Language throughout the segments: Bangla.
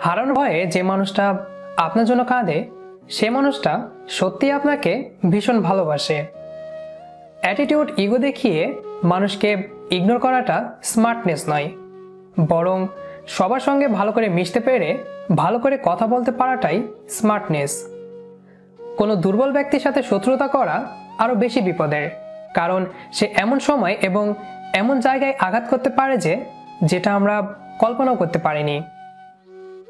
হারানোর ভয়ে যে মানুষটা আপনার জন্য কাঁদে সে মানুষটা সত্যিই আপনাকে ভীষণ ভালোবাসে। অ্যাটিটিউড ইগো দেখিয়ে মানুষকে ইগনোর করাটা স্মার্টনেস নয়, বরং সবার সঙ্গে ভালো করে মিশতে পেরে ভালো করে কথা বলতে পারাটাই স্মার্টনেস। কোনো দুর্বল ব্যক্তির সাথে শত্রুতা করা আরও বেশি বিপদের, কারণ সে এমন সময় এবং এমন জায়গায় আঘাত করতে পারে যেটা আমরা কল্পনাও করতে পারিনি।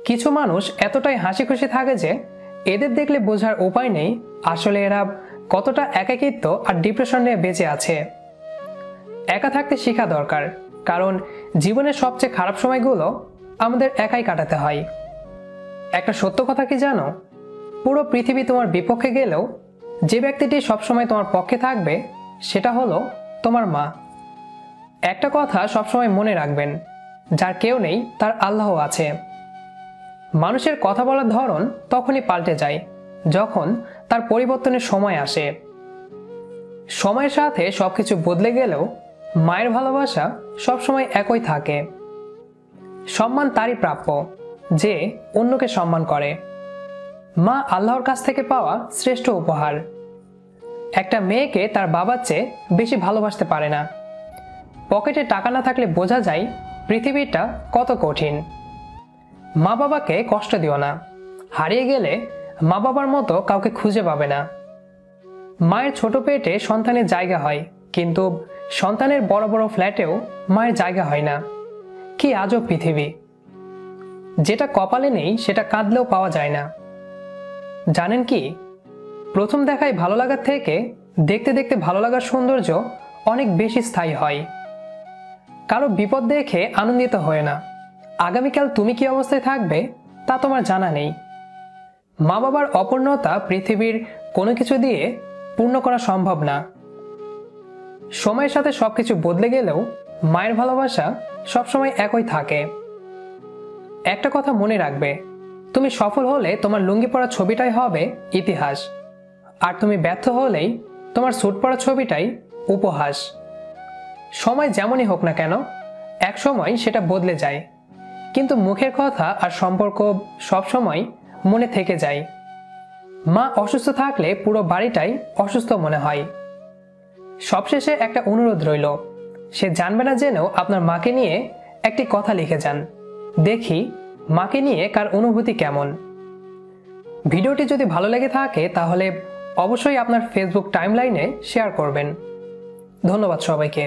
কিছু মানুষ এতটাই হাসি খুশি থাকে যে এদের দেখলে বোঝার উপায় নেই আসলে এরা কতটা একাকিত্ব আর ডিপ্রেশন নিয়ে বেঁচে আছে। একা থাকতে শেখা দরকার, কারণ জীবনের সবচেয়ে খারাপ সময়গুলো আমাদের একাই কাটাতে হয়। একটা সত্য কথা কি জানো, পুরো পৃথিবী তোমার বিপক্ষে গেলেও যে ব্যক্তিটি সবসময় তোমার পক্ষে থাকবে সেটা হলো তোমার মা। একটা কথা সবসময় মনে রাখবেন, যার কেউ নেই তার আল্লাহ আছে। মানুষের কথা বলার ধরন তখনই পাল্টে যায় যখন তার পরিবর্তনের সময় আসে। সময়ের সাথে সবকিছু বদলে গেলেও মায়ের ভালোবাসা সবসময় একই থাকে। সম্মান তারই প্রাপ্য যে অন্যকে সম্মান করে। মা আল্লাহর কাছ থেকে পাওয়া শ্রেষ্ঠ উপহার। একটা মেয়েকে তার বাবার চেয়ে বেশি ভালোবাসতে পারে না। পকেটে টাকা না থাকলে বোঝা যায় পৃথিবীটা কত কঠিন। মা বাবাকে কষ্ট দিও না, হারিয়ে গেলে মা বাবার মতো কাউকে খুঁজে পাবে না। মায়ের ছোট পেটে সন্তানের জায়গা হয়, কিন্তু সন্তানের বড় বড় ফ্ল্যাটেও মায়ের জায়গা হয় না। কি আজব পৃথিবী! যেটা কপালে নেই সেটা কাঁদলেও পাওয়া যায় না। জানেন কি, প্রথম দেখায় ভালো লাগার থেকে দেখতে দেখতে ভালো লাগার সৌন্দর্য অনেক বেশি স্থায়ী হয়। কারো বিপদ দেখে আনন্দিত হয় না, আগামীকাল তুমি কি অবস্থায় থাকবে তা তোমার জানা নেই। মা বাবার অপূর্ণতা পৃথিবীর কোনো কিছু দিয়ে পূর্ণ করা সম্ভব না। সময়ের সাথে সবকিছু বদলে গেলেও মায়ের ভালোবাসা সবসময় একই থাকে। একটা কথা মনে রাখবে, তুমি সফল হলে তোমার লুঙ্গি পরা ছবিটাই হবে ইতিহাস, আর তুমি ব্যর্থ হলেই তোমার স্যুট পরা ছবিটাই উপহাস। সময় যেমনই হোক না কেন, এক সময় সেটা বদলে যায়, কিন্তু মুখের কথা আর সম্পর্ক সবসময় মনে থেকে যায়। মা অসুস্থ থাকলে পুরো বাড়িটাই অসুস্থ মনে হয়। সবশেষে একটা অনুরোধ রইল, সে জানবে না জেনেও আপনার মাকে নিয়ে একটি কথা লিখে যান, দেখি মাকে নিয়ে কার অনুভূতি কেমন। ভিডিওটি যদি ভালো লেগে থাকে তাহলে অবশ্যই আপনার ফেসবুক টাইমলাইনে শেয়ার করবেন। ধন্যবাদ সবাইকে।